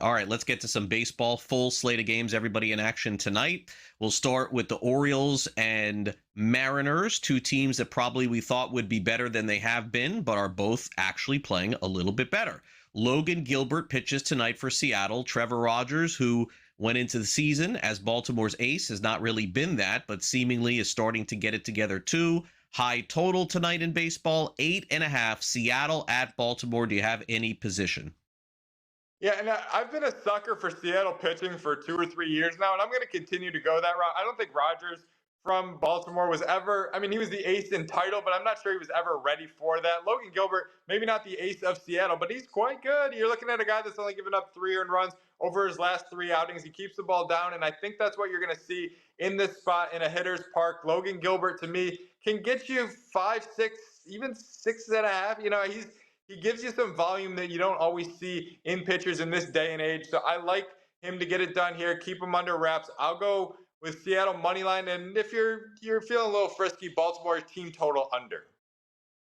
All right, let's get to some baseball. Full slate of games, everybody in action tonight. We'll start with the Orioles and Mariners, two teams that probably we thought would be better than they have been, but are both actually playing a little bit better. Logan Gilbert pitches tonight for Seattle. Trevor Rogers, who went into the season as Baltimore's ace, has not really been that, but seemingly is starting to get it together too. High total tonight in baseball, 8.5. Seattle at Baltimore. Do you have any position? Yeah, and I've been a sucker for Seattle pitching for 2 or 3 years now, and I'm going to continue to go that route. I don't think Rogers from Baltimore was ever, I mean, he was the ace in title, but I'm not sure he was ever ready for that. Logan Gilbert, maybe not the ace of Seattle, but he's quite good. You're looking at a guy that's only given up 3 earned runs over his last 3 outings. He keeps the ball down, and I think that's what you're going to see in this spot in a hitter's park. Logan Gilbert, to me, can get you 5, 6, even 6.5. He gives you some volume that you don't always see in pitchers in this day and age. So I like him to get it done here, keep him under wraps. I'll go with Seattle money line, and if you're feeling a little frisky, Baltimore team total under.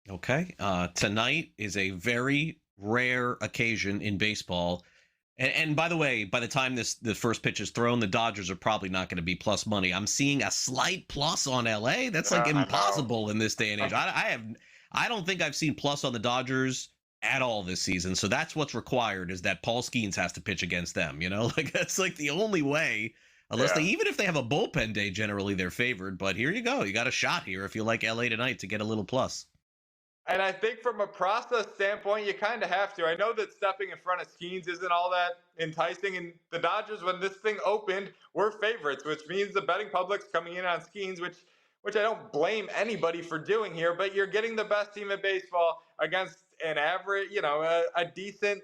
Okay. Tonight is a very rare occasion in baseball. And by the way, by the time the first pitch is thrown, the Dodgers are probably not going to be plus money. I'm seeing a slight plus on LA. That's like impossible in this day and age. I don't think I've seen plus on the Dodgers at all this season. So that's what's required, is that Paul Skenes has to pitch against them. Like that's like the only way, unless even if they have a bullpen day, generally they're favored. But here you go. You got a shot here if you like LA tonight to get a little plus. And I think from a process standpoint, you kind of have to. I know that stepping in front of Skenes isn't all that enticing. And the Dodgers, when this thing opened, were favorites, which means the betting public's coming in on Skenes, which I don't blame anybody for doing here. But you're getting the best team in baseball against an average, a decent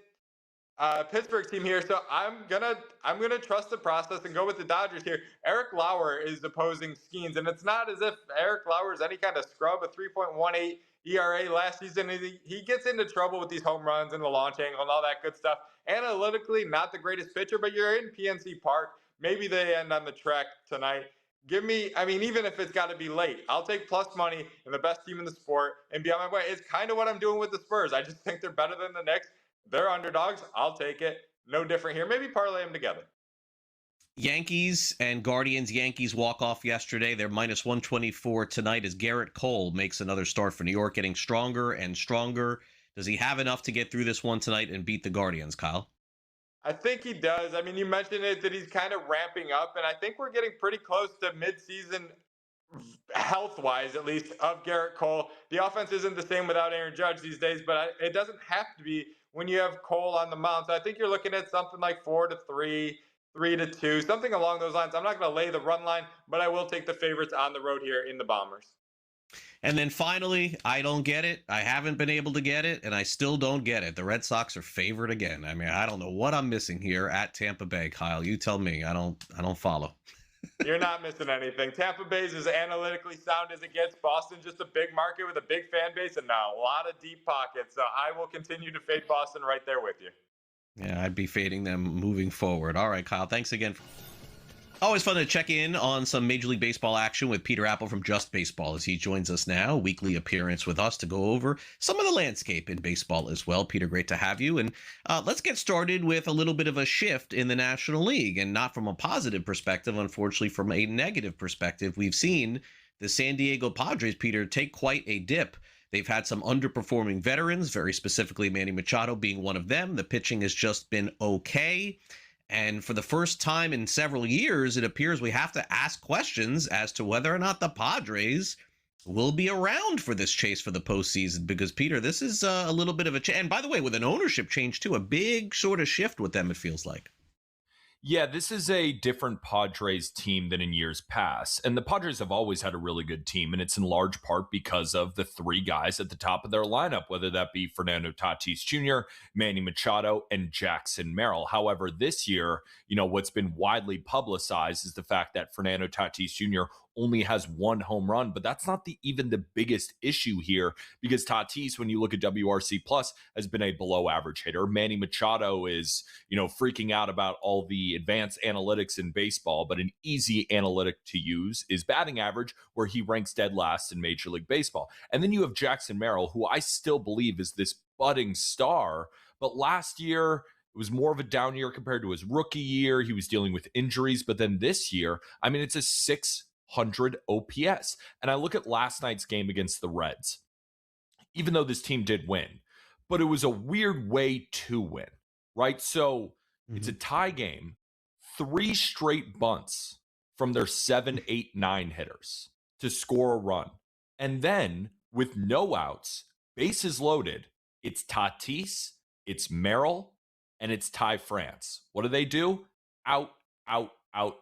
Pittsburgh team here. So I'm gonna trust the process and go with the Dodgers here. Eric Lauer is opposing Skenes, and it's not as if Eric Lauer is any kind of scrub. A 3.18 ERA last season. He gets into trouble with these home runs and the launch angle and all that good stuff. Analytically, not the greatest pitcher, but you're in PNC Park. Maybe they end on the track tonight. Even if it's got to be late, I'll take plus money and the best team in the sport and be on my way. It's kind of what I'm doing with the Spurs. I just think they're better than the Knicks. They're underdogs. I'll take it. No different here. Maybe parlay them together. Yankees and Guardians. Yankees walk off yesterday. They're minus 124 tonight as Gerrit Cole makes another start for New York, getting stronger and stronger. Does he have enough to get through this one tonight and beat the Guardians, Kyle? I think he does. I mean, you mentioned it that he's kind of ramping up, and I think we're getting pretty close to midseason health-wise, at least, of Gerrit Cole. The offense isn't the same without Aaron Judge these days, but it doesn't have to be when you have Cole on the mound. So I think you're looking at something like 4-3, 3-2, something along those lines. I'm not going to lay the run line, but I will take the favorites on the road here in the Bombers. And then finally, I don't get it. I haven't been able to get it, and I still don't get it. The Red Sox are favored again. I mean, I don't know what I'm missing here at Tampa Bay, Kyle. You tell me. I don't follow. You're not missing anything. Tampa Bay is as analytically sound as it gets. Boston, just a big market with a big fan base and now a lot of deep pockets. So I will continue to fade Boston right there with you. Yeah, I'd be fading them moving forward. All right, Kyle, thanks again. Always fun to check in on some Major League Baseball action with Peter Appel from Just Baseball as he joins us now. Weekly appearance with us to go over some of the landscape in baseball as well. Peter, great to have you. And let's get started with a little bit of a shift in the National League, and not from a positive perspective, unfortunately, from a negative perspective. We've seen the San Diego Padres, Peter, take quite a dip. They've had some underperforming veterans, very specifically Manny Machado being one of them. The pitching has just been okay. And for the first time in several years, it appears we have to ask questions as to whether or not the Padres will be around for this chase for the postseason. Because, Peter, this is a little bit of a change. And by the way, with an ownership change, too, a big sort of shift with them, it feels like. Yeah, this is a different Padres team than in years past. And the Padres have always had a really good team, and it's in large part because of the 3 guys at the top of their lineup, whether that be Fernando Tatis Jr., Manny Machado, and Jackson Merrill. However, this year, what's been widely publicized is the fact that Fernando Tatis Jr. only has 1 home run, but that's not even the biggest issue here, because Tatis, when you look at WRC plus, has been a below average hitter. Manny Machado is, freaking out about all the advanced analytics in baseball, but an easy analytic to use is batting average, where he ranks dead last in Major League Baseball. And then you have Jackson Merrill, who I still believe is this budding star, but last year, It was more of a down year compared to his rookie year. He was dealing with injuries. But then this year, I mean, it's a 600 OPS. And I look at last night's game against the Reds, even though this team did win, but it was a weird way to win, right? So it's a tie game, 3 straight bunts from their 7, 8, 9 hitters to score a run. And then with no outs, bases loaded, it's Tatis, it's Merrill, and it's Ty France. What do? Out,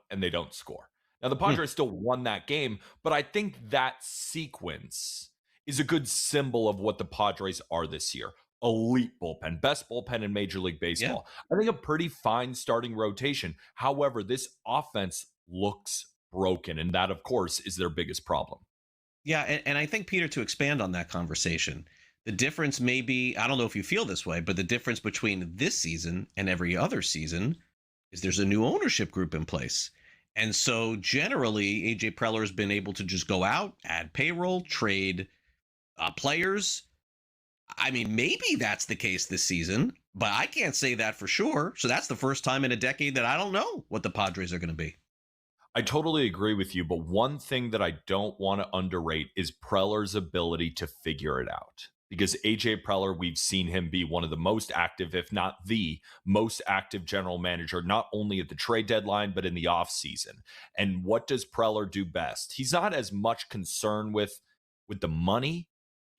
and they don't score. Now, the Padres still won that game, but I think that sequence is a good symbol of what the Padres are this year. Elite bullpen, best bullpen in Major League Baseball. Yeah. I think a pretty fine starting rotation. However, this offense looks broken, and that, of course, is their biggest problem. Yeah, and I think, Peter, to expand on that conversation, the difference may be, I don't know if you feel this way, but the difference between this season and every other season is there's a new ownership group in place. And so generally, AJ Preller has been able to just go out, add payroll, trade players. I mean, maybe that's the case this season, but I can't say that for sure. So that's the first time in a decade that I don't know what the Padres are going to be. I totally agree with you, but one thing that I don't want to underrate is Preller's ability to figure it out. Because AJ Preller, we've seen him be one of the most active, if not the most active general manager, not only at the trade deadline, but in the offseason. And what does Preller do best? He's not as much concerned with the money.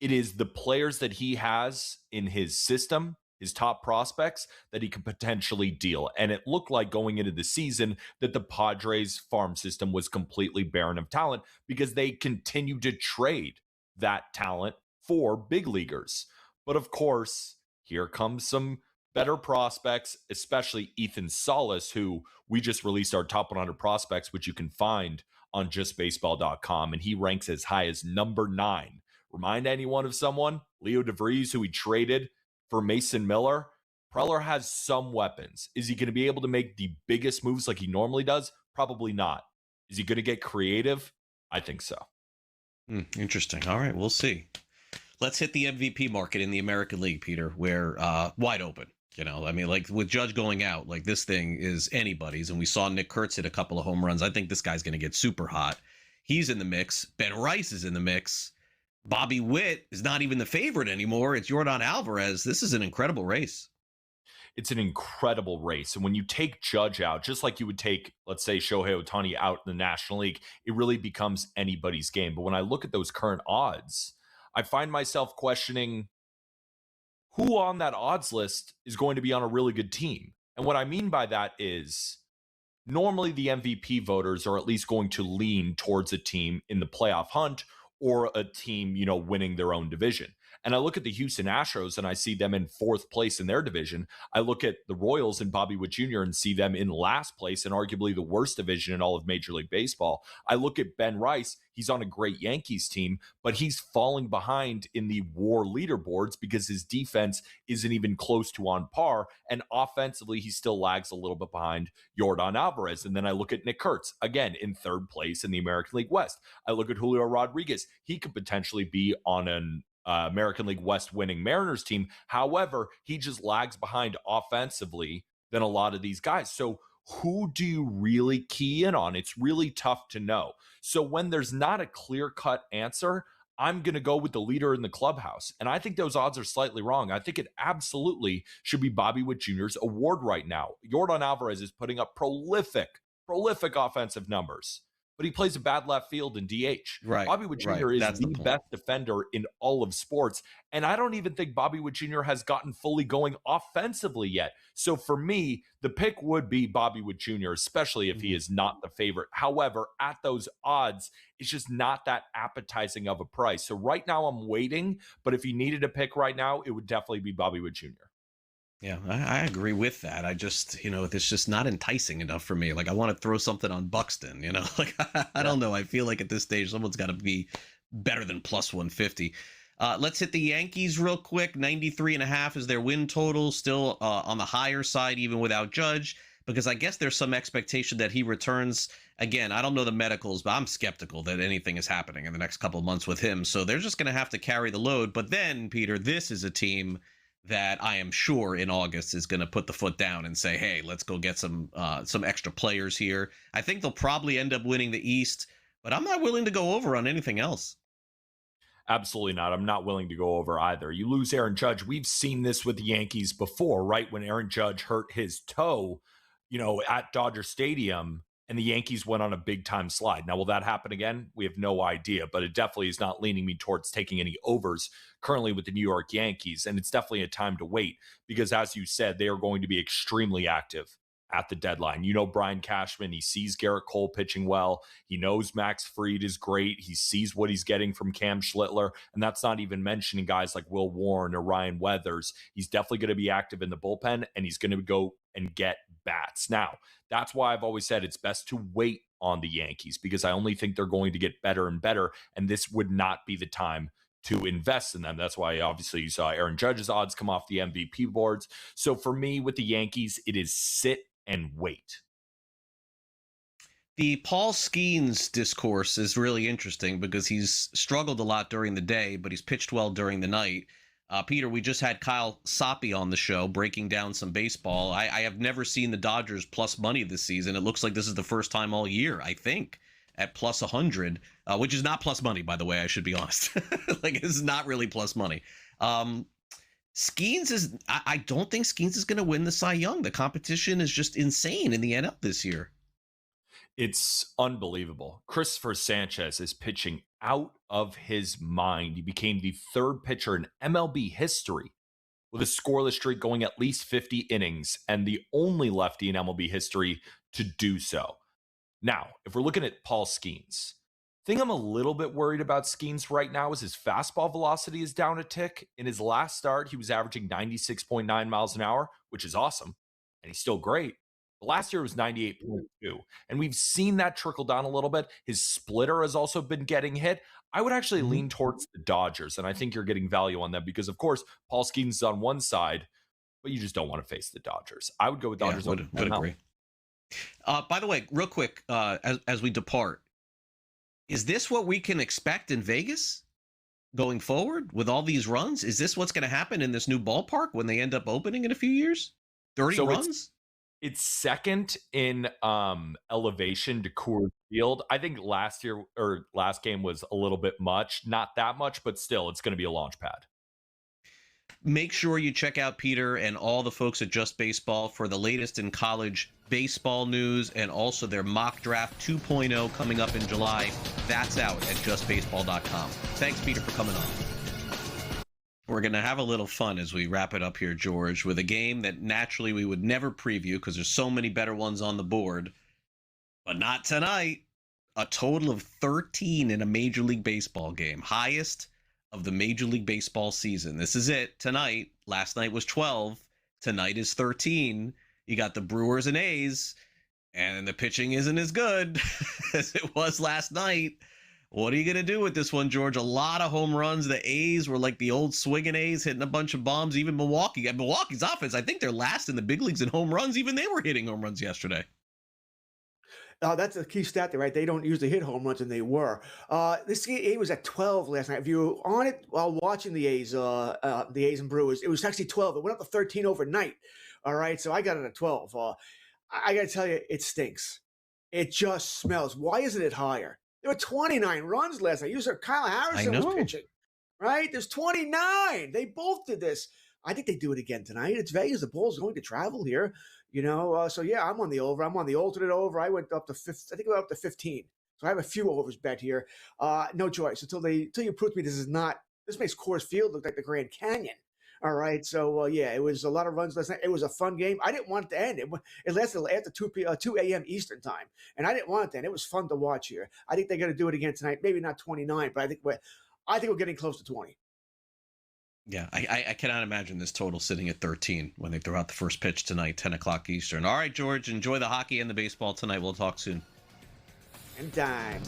It is the players that he has in his system, his top prospects, that he could potentially deal. And it looked like going into the season that the Padres farm system was completely barren of talent because they continued to trade that talent for big leaguers. But of course, here comes some better prospects, especially Ethan Salas, who we just released our top 100 prospects, which you can find on justbaseball.com. And he ranks as high as number 9. Remind anyone of someone, Leo DeVries, who he traded for Mason Miller. Preller has some weapons. Is he going to be able to make the biggest moves like he normally does? Probably not. Is he going to get creative? I think so. Interesting. All right, we'll see. Let's hit the MVP market in the American League, Peter. We're wide open. You know, I mean, like with Judge going out, like this thing is anybody's. And we saw Nick Kurtz hit a couple of home runs. I think this guy's going to get super hot. He's in the mix. Ben Rice is in the mix. Bobby Witt is not even the favorite anymore. It's Yordan Alvarez. This is an incredible race. It's an incredible race. And when you take Judge out, just like you would take, let's say, Shohei Ohtani out in the National League, it really becomes anybody's game. But when I look at those current odds, I find myself questioning who on that odds list is going to be on a really good team. And what I mean by that is normally the MVP voters are at least going to lean towards a team in the playoff hunt or a team, you know, winning their own division. And I look at the Houston Astros and I see them in 4th place in their division. I look at the Royals and Bobby Witt Jr. and see them in last place in arguably the worst division in all of Major League Baseball. I look at Ben Rice. He's on a great Yankees team, but he's falling behind in the WAR leaderboards because his defense isn't even close to on par. And offensively, he still lags a little bit behind Yordan Alvarez. And then I look at Nick Kurtz, again, in 3rd place in the American League West. I look at Julio Rodriguez. He could potentially be on an American League West winning Mariners team. However, he just lags behind offensively than a lot of these guys. So who do you really key in on? It's really tough to know. So when there's not a clear-cut answer, I'm going to go with the leader in the clubhouse. And I think those odds are slightly wrong. I think it absolutely should be Bobby Witt Jr.'s award right now. Yordan Alvarez is putting up prolific offensive numbers, but he plays a bad left field in DH. Right. Bobby Witt Jr. is the best defender in all of sports. And I don't even think Bobby Witt Jr. has gotten fully going offensively yet. So for me, the pick would be Bobby Witt Jr., especially if he is not the favorite. However, at those odds, it's just not that appetizing of a price. So right now I'm waiting, but if you needed a pick right now, it would definitely be Bobby Witt Jr. Yeah, I agree with that. I just, it's just not enticing enough for me. Like, I want to throw something on Buxton, like, I don't know. I feel like at this stage, someone's got to be better than plus 150. Let's hit the Yankees real quick. 93.5 is their win total, still on the higher side, even without Judge, because I guess there's some expectation that he returns. Again, I don't know the medicals, but I'm skeptical that anything is happening in the next couple of months with him. So they're just going to have to carry the load. But then, Peter, this is a team that I am sure in August is going to put the foot down and say, hey, let's go get some extra players here. I think they'll probably end up winning the East, but I'm not willing to go over on anything else. Absolutely not. I'm not willing to go over either. You lose Aaron Judge. We've seen this with the Yankees before, right? When Aaron Judge hurt his toe, at Dodger Stadium, and the Yankees went on a big time slide. Now, will that happen again? We have no idea, but it definitely is not leaning me towards taking any overs currently with the New York Yankees. And it's definitely a time to wait because, as you said, they are going to be extremely active at the deadline. Brian Cashman, he sees Gerrit Cole pitching well. He knows Max Fried is great. He sees what he's getting from Cam Schlittler. And that's not even mentioning guys like Will Warren or Ryan Weathers. He's definitely going to be active in the bullpen, and he's going to go and get bats. Now, that's why I've always said it's best to wait on the Yankees because I only think they're going to get better and better. And this would not be the time to invest in them. That's why obviously you saw Aaron Judge's odds come off the MVP boards. So for me with the Yankees, it is sit and wait. The Paul Skenes discourse is really interesting because he's struggled a lot during the day, but he's pitched well during the night. Peter, we just had Kyle Soppe on the show breaking down some baseball. I have never seen the Dodgers plus money this season. It looks like this is the first time all year, I think, at plus 100, which is not plus money, by the way, I should be honest. Like, this is not really plus money. Skenes is, I don't think Skenes is going to win the Cy Young. The competition is just insane in the NL this year. It's unbelievable. Christopher Sanchez is pitching out of his mind. He became the third pitcher in MLB history with a scoreless streak going at least 50 innings and the only lefty in MLB history to do so. Now, if we're looking at Paul Skenes, the thing I'm a little bit worried about Skenes right now is his fastball velocity is down a tick. In his last start, he was averaging 96.9 miles an hour, which is awesome, and he's still great. Last year was 98.2, and we've seen that trickle down a little bit. His splitter has also been getting hit. I would actually lean towards the Dodgers, and I think you're getting value on them because, of course, Paul Skenes is on one side, but you just don't want to face the Dodgers. I would go with Dodgers. Yeah, would agree. By the way, real quick, as we depart, is this what we can expect in Vegas going forward with all these runs? Is this what's going to happen in this new ballpark when they end up opening in a few years? 30 runs? It's second in elevation to Coors Field. I think last game was a little bit much. Not that much, but still, it's going to be a launch pad. Make sure you check out Peter and all the folks at Just Baseball for the latest in college baseball news and also their mock draft 2.0 coming up in July. That's out at justbaseball.com. Thanks, Peter, for coming on. We're going to have a little fun as we wrap it up here, George, with a game that naturally we would never preview because there's so many better ones on the board. But not tonight. A total of 13 in a Major League Baseball game. Highest of the Major League Baseball season. This is it tonight. Last night was 12. Tonight is 13. You got the Brewers and A's, and the pitching isn't as good as it was last night. What are you going to do with this one, George? A lot of home runs. The A's were like the old swinging A's, hitting a bunch of bombs. Even Milwaukee. Milwaukee's offense, I think they're last in the big leagues in home runs. Even they were hitting home runs yesterday. That's a key stat there, right? They don't usually hit home runs, and they were. This game was at 12 last night. If you were on it while watching the A's and Brewers, it was actually 12. It went up to 13 overnight. All right, so I got it at 12. I got to tell you, it stinks. It just smells. Why isn't it higher? There were 29 runs last night. You said Kyle Harrison was pitching, right? There's 29. They both did this. I think they do it again tonight. It's Vegas. The Bulls going to travel here, So yeah, I'm on the over. I'm on the alternate over. I went up to 5. I think I went up to 15. So I have a few overs bet here. No choice until you prove to me this is not. This makes Coors Field look like the Grand Canyon. All right, so yeah, it was a lot of runs last night. It was a fun game. I didn't want it to end. It lasted after 2 a.m. Eastern time, and I didn't want it to end. It was fun to watch here. I think they're going to do it again tonight. Maybe not 29, but I think we're getting close to 20. Yeah, I cannot imagine this total sitting at 13 when they throw out the first pitch tonight, 10 o'clock Eastern. All right, George, enjoy the hockey and the baseball tonight. We'll talk soon. And time.